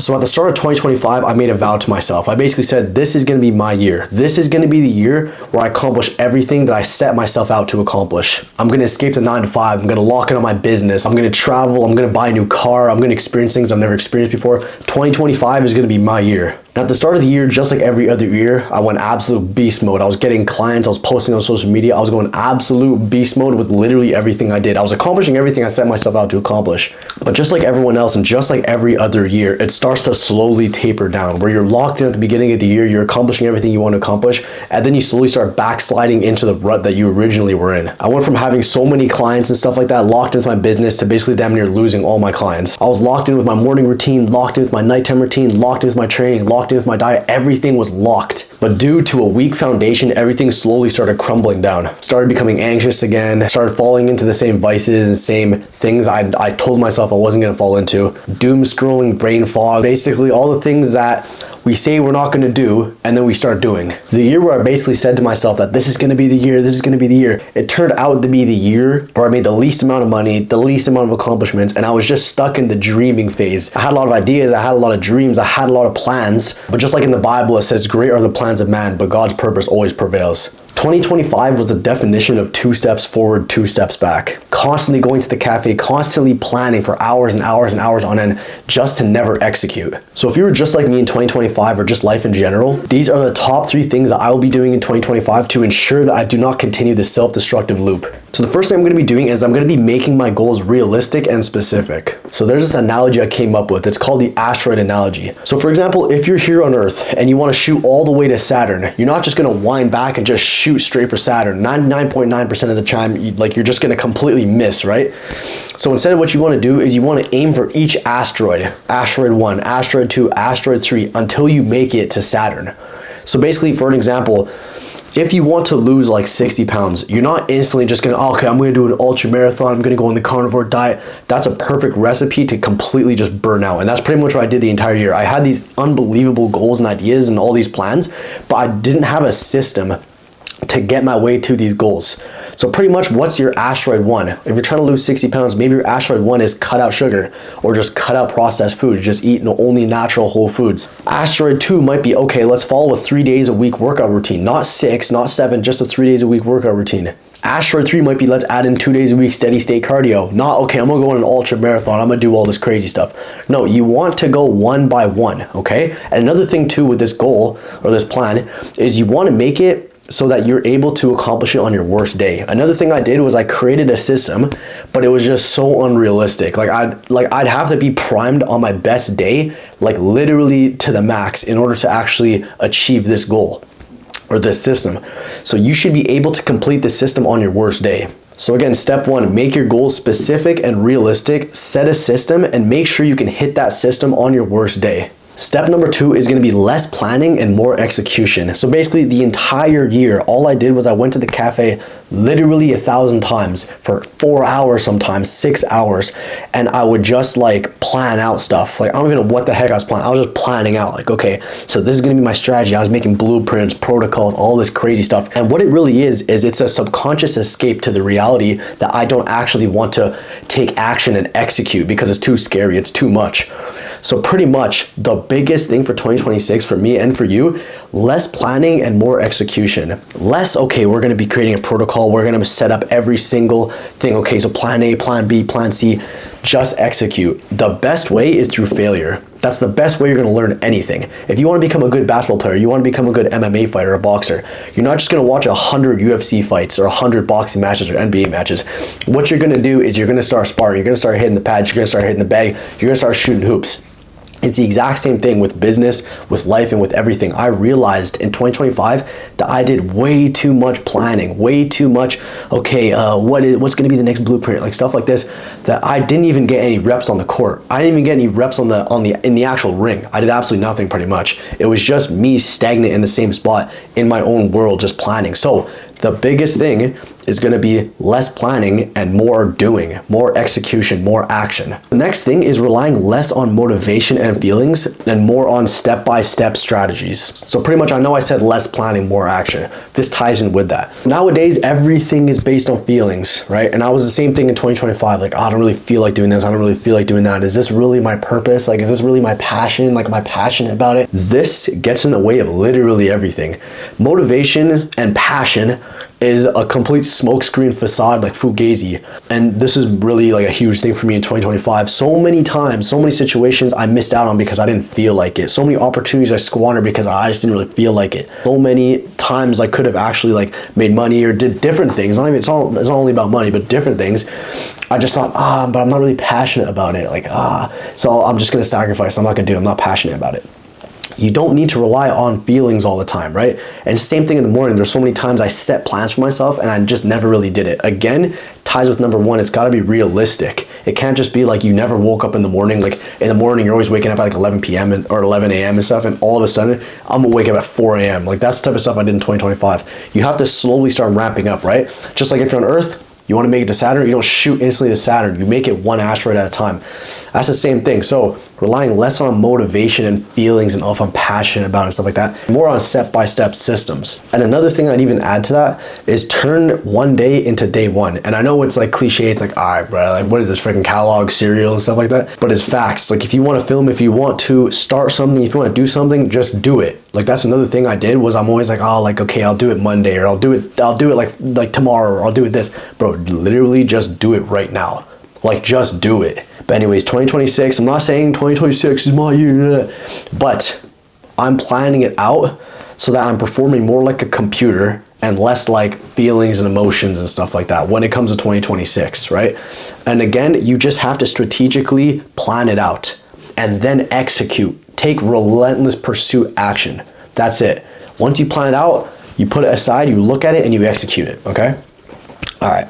So at the start of 2025, I made a vow to myself. I basically said, this is going to be my year. This is going to be the year where I accomplish everything that I set myself out to accomplish. I'm going to escape the 9 to 5. I'm going to lock in on my business. I'm going to travel. I'm going to buy a new car. I'm going to experience things I've never experienced before. 2025 is going to be my year. And at the start of the year, just like every other year, I went absolute beast mode. I was getting clients. I was posting on social media. I was going absolute beast mode with literally everything I did. I was accomplishing everything I set myself out to accomplish. But just like everyone else and just like every other year, it starts to slowly taper down, where you're locked in at the beginning of the year, you're accomplishing everything you want to accomplish, and then you slowly start backsliding into the rut that you originally were in. I went from having so many clients and stuff like that locked into my business to basically damn near losing all my clients. I was locked in with my morning routine, locked in with my nighttime routine, locked in with my training, locked in with my diet. Everything was locked. But due to a weak foundation, everything slowly started crumbling down. Started becoming anxious again, started falling into the same vices and same things I told myself I wasn't gonna fall into. Doom scrolling, brain fog, basically all the things that we say we're not gonna do, and then we start doing. The year where I basically said to myself that this is gonna be the year, this is gonna be the year, it turned out to be the year where I made the least amount of money, the least amount of accomplishments, and I was just stuck in the dreaming phase. I had a lot of ideas, I had a lot of dreams, I had a lot of plans, but just like in the Bible, it says, great are the plans of man, but God's purpose always prevails. 2025 was the definition of 2 steps forward, 2 steps back. Constantly going to the cafe, constantly planning for hours and hours and hours on end just to never execute. So if you were just like me in 2025 or just life in general, these are the top 3 things that I will be doing in 2025 to ensure that I do not continue this self-destructive loop. So the first thing I'm going to be doing is I'm going to be making my goals realistic and specific. So there's this analogy I came up with. It's called the asteroid analogy. So for example, if you're here on Earth and you want to shoot all the way to Saturn, you're not just going to wind back and just shoot straight for Saturn. 99.9% of the time, you're just going to completely miss, right? So instead, what you want to do is you want to aim for each asteroid. Asteroid 1, asteroid 2, asteroid 3, until you make it to Saturn. So basically, for an example, if you want to lose like 60 pounds, you're not instantly just gonna, okay, I'm gonna do an ultra marathon, I'm gonna go on the carnivore diet. That's a perfect recipe to completely just burn out. And that's pretty much what I did the entire year. I had these unbelievable goals and ideas and all these plans, but I didn't have a system to get my way to these goals. So pretty much, what's your asteroid 1? If you're trying to lose 60 pounds, maybe your asteroid 1 is cut out sugar or just cut out processed foods, just eat only natural whole foods. Asteroid 2 might be, okay, let's follow a 3 days a week workout routine, not 6, not 7, just a 3 days a week workout routine. Asteroid 3 might be, let's add in 2 days a week steady state cardio. Not, okay, I'm gonna go on an ultra marathon, I'm gonna do all this crazy stuff. No, you want to go one by one, okay? And another thing too with this goal or this plan is you wanna make it so that you're able to accomplish it on your worst day. Another thing I did was I created a system, but it was just so unrealistic. I'd have to be primed on my best day, like literally to the max, in order to actually achieve this goal or this system. So you should be able to complete the system on your worst day. So again, step 1, make your goals specific and realistic, set a system, and make sure you can hit that system on your worst day. Step number 2 is going to be less planning and more execution. So basically the entire year, all I did was I went to the cafe literally 1,000 times for 4 hours, sometimes 6 hours. And I would just like plan out stuff. Like, I don't even know what the heck I was planning. I was just planning out like, okay, so this is going to be my strategy. I was making blueprints, protocols, all this crazy stuff. And what it really is it's a subconscious escape to the reality that I don't actually want to take action and execute because it's too scary. It's too much. So pretty much the biggest thing for 2026 for me and for you, less planning and more execution. Less, okay, we're gonna be creating a protocol, we're gonna set up every single thing. Okay, so plan A, plan B, plan C, just execute. The best way is through failure. That's the best way you're gonna learn anything. If you wanna become a good basketball player, you wanna become a good MMA fighter, a boxer, you're not just gonna watch 100 UFC fights or 100 boxing matches or NBA matches. What you're gonna do is you're gonna start sparring, you're gonna start hitting the pads, you're gonna start hitting the bag, you're gonna start shooting hoops. It's the exact same thing with business, with life, and with everything. I realized in 2025 that I did way too much planning, way too much, okay, what's gonna be the next blueprint, like stuff like this, that I didn't even get any reps on the court. I didn't even get any reps in the actual ring. I did absolutely nothing pretty much. It was just me stagnant in the same spot in my own world, just planning. So The biggest thing is going to be less planning and more doing, more execution, more action. The next thing is relying less on motivation and feelings and more on step-by-step strategies. So pretty much, I know I said less planning, more action. This ties in with that. Nowadays, everything is based on feelings, right? And I was the same thing in 2025. Like, oh, I don't really feel like doing this. I don't really feel like doing that. Is this really my purpose? Like, is this really my passion? Like, am I passionate about it? This gets in the way of literally everything. Motivation and passion is a complete smokescreen facade, like Fugazi. And this is really like a huge thing for me in 2025. So many times, so many situations I missed out on because I didn't feel like it. So many opportunities I squandered because I just didn't really feel like it. So many times I could have actually like made money or did different things. It's not only about money, but different things. I just thought, but I'm not really passionate about it. So I'm just gonna sacrifice. I'm not gonna do it. I'm not passionate about it. You don't need to rely on feelings all the time, right? And same thing in the morning. There's so many times I set plans for myself and I just never really did it. Again, ties with number one, it's gotta be realistic. It can't just be like you never woke up in the morning. Like in the morning, you're always waking up at like 11 p.m. or 11 a.m. and stuff, and all of a sudden, I'm gonna wake up at 4 a.m. Like that's the type of stuff I did in 2025. You have to slowly start ramping up, right? Just like if you're on Earth, you want to make it to Saturn, you don't shoot instantly to Saturn. You make it one asteroid at a time. That's the same thing. So relying less on motivation and feelings and if I'm passionate about it and stuff like that, more on step-by-step systems. And another thing I'd even add to that is turn one day into day one. And I know it's like cliche, it's like, all right, bro, like what is this freaking Kellogg cereal and stuff like that? But it's facts. Like if you want to film, if you want to start something, if you want to do something, just do it. Like that's another thing I did was I'm always like, oh, like, okay, I'll do it Monday, or I'll do it like tomorrow, or I'll do it this. Bro, literally just do it right now. Like just do it. But anyways, 2026, I'm not saying 2026 is my year, but I'm planning it out so that I'm performing more like a computer and less like feelings and emotions and stuff like that when it comes to 2026, right? And again, you just have to strategically plan it out and then execute. Take relentless pursuit action. That's it. Once you plan it out, you put it aside, you look at it, and you execute it, okay? All right.